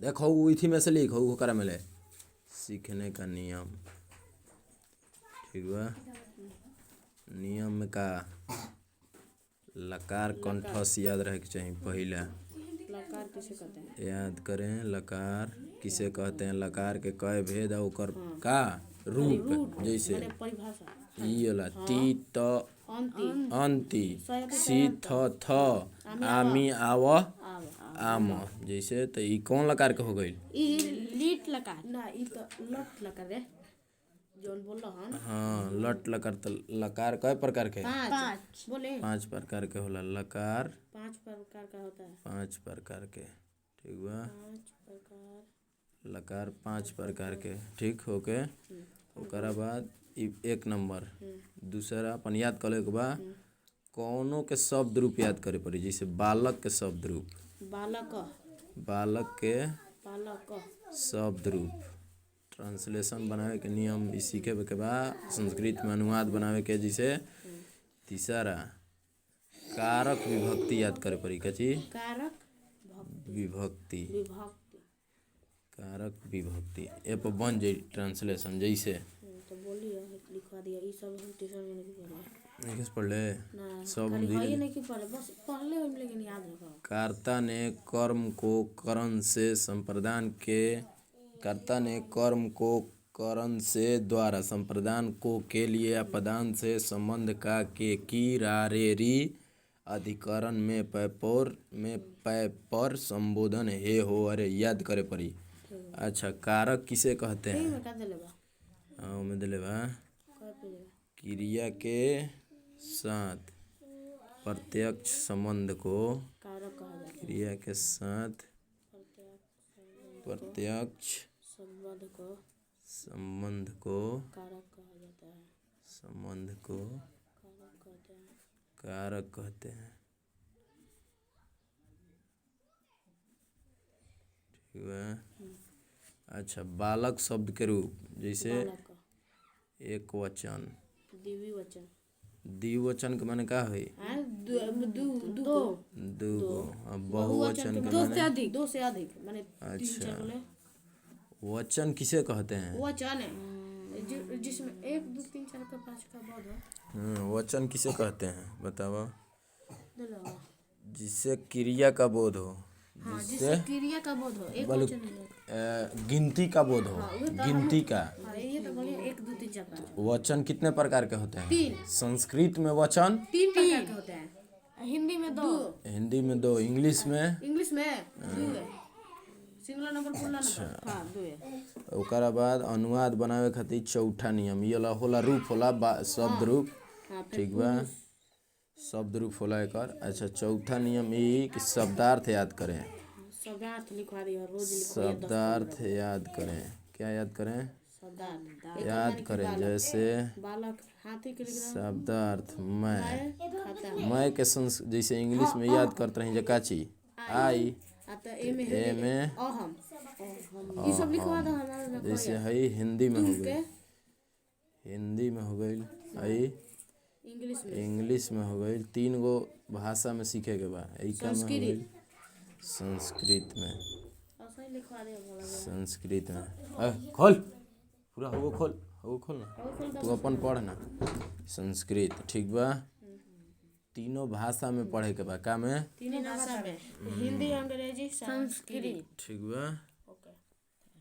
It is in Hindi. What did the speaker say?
देखो इथी में से लिख ओकरा में ले सीखने का नियम। ठीक बा। नियम में का लकार कंठस याद रहे के चाहिए पहला। लकार किसे कहते हैं? याद करें लकार किसे कहते हैं। लकार के कई भेद और ओकर का रूप जैसे परिभाषा ई वाला टी त अंति सी थ थ आमी आव आम जैसे तो ई कौन लकार के हो गई? ई लीट लकार ना, ई तो लट लकार रे जोन बोल रहा हन। हाँ लट लकार। तो लकार कई प्रकार के? पांच बोले 5 प्रकार के होला लकार। 5 प्रकार का होता है। 5 प्रकार के। ठीक बा। 5 प्रकार लकार 5 प्रकार के। ठीक होके ओकरा बाद एक नंबर दूसरा अपन याद करे के बा कौनों के शब्द रूप याद करे पड़ी। जैसे बालक के शब्द रूप बालक के शब्द रूप ट्रांसलेशन बनावे के नियम भी सीखे के बा। संस्कृत में अनुवाद बनावे के। जैसे तीसरा कारक विभक्ति याद करे पड़ी। क्या चीज? कारक विभक्ति कारक विभक्ति ए पर बन जाई ट्रांसलेशन। जैसे तो बोलिए लिखवा दिया ई सब हम ट्यूशन में नहीं पढ़े। नहीं किस पढ़ ले ना सब खाली धीरे ये नहीं कि पढ़े बस पढ़ ले हम लेकिन याद रखो। कर्ता ने कर्म को करण से संप्रदान के कर्ता ने कर्म को करण से द्वारा संप्रदान को के लिए अपदान से संबंध का के की रा रे री अधिकरण में पर संबोधन हे हो। अरे याद करे पड़ी। अच्छा कारक किसे कहते हैं? हाँ में दिले बा क्रिया के साथ प्रत्यक्ष संबंध को क्रिया के साथ प्रत्यक्ष संबंध को कारक कहते हैं। ठीक है। अच्छा बालक शब्द के रूप जैसे एक वचन द्विवचन के माने का है? दो बहुवचन के माने दो से अधिक माने। अच्छा वचन किसे कहते हैं? वचन जिसमें 1 2 3 4 का 5 का बोध हो। वचन किसे कहते हैं बताओ? जिससे क्रिया का बोध हो। जिससे क्रिया का बोध हो। एक वचन गिनती का बोध हो। गिनती का ये तो बोलिए 1 2 3 4 5। वचन कितने प्रकार के होते हैं? 3। संस्कृत में वचन 3 प्रकार के होते हैं। हिंदी में 2 इंग्लिश में 2 है। सिंगल नंबर पुल्ला नंबर हां 2 है। ओकरा बाद अनुवाद बनावे खातिर चौथा नियम ये होला रूप होला शब्द रूप। ठीक बा शब्द रूप होला एकर। अच्छा चौथा नियम ई कि शब्दार्थ याद करें। शब्दार्थ लिखवा दियो रोज लिखो। शब्दार्थ याद करें। क्या याद करें? शब्दार्थ याद करें। जैसे बालक हाथी के शब्दार्थ मैं के जैसे इंग्लिश में याद करते रही जकाची आई ए में अहम ये सब लिखवा दो हमारा। जैसे है हिंदी में हो गई है इंग्लिश में हो गई। 3 गो भाषा में सीखे के बा। एका में हो गई संस्कृत में खोल पूरा खोल ना तू अपन पढ़ ना संस्कृत। ठीक बा तीनों भाषा में पढ़े के बा। का में? तीनों भाषा में हिंदी अंग्रेजी संस्कृत। ठीक बा।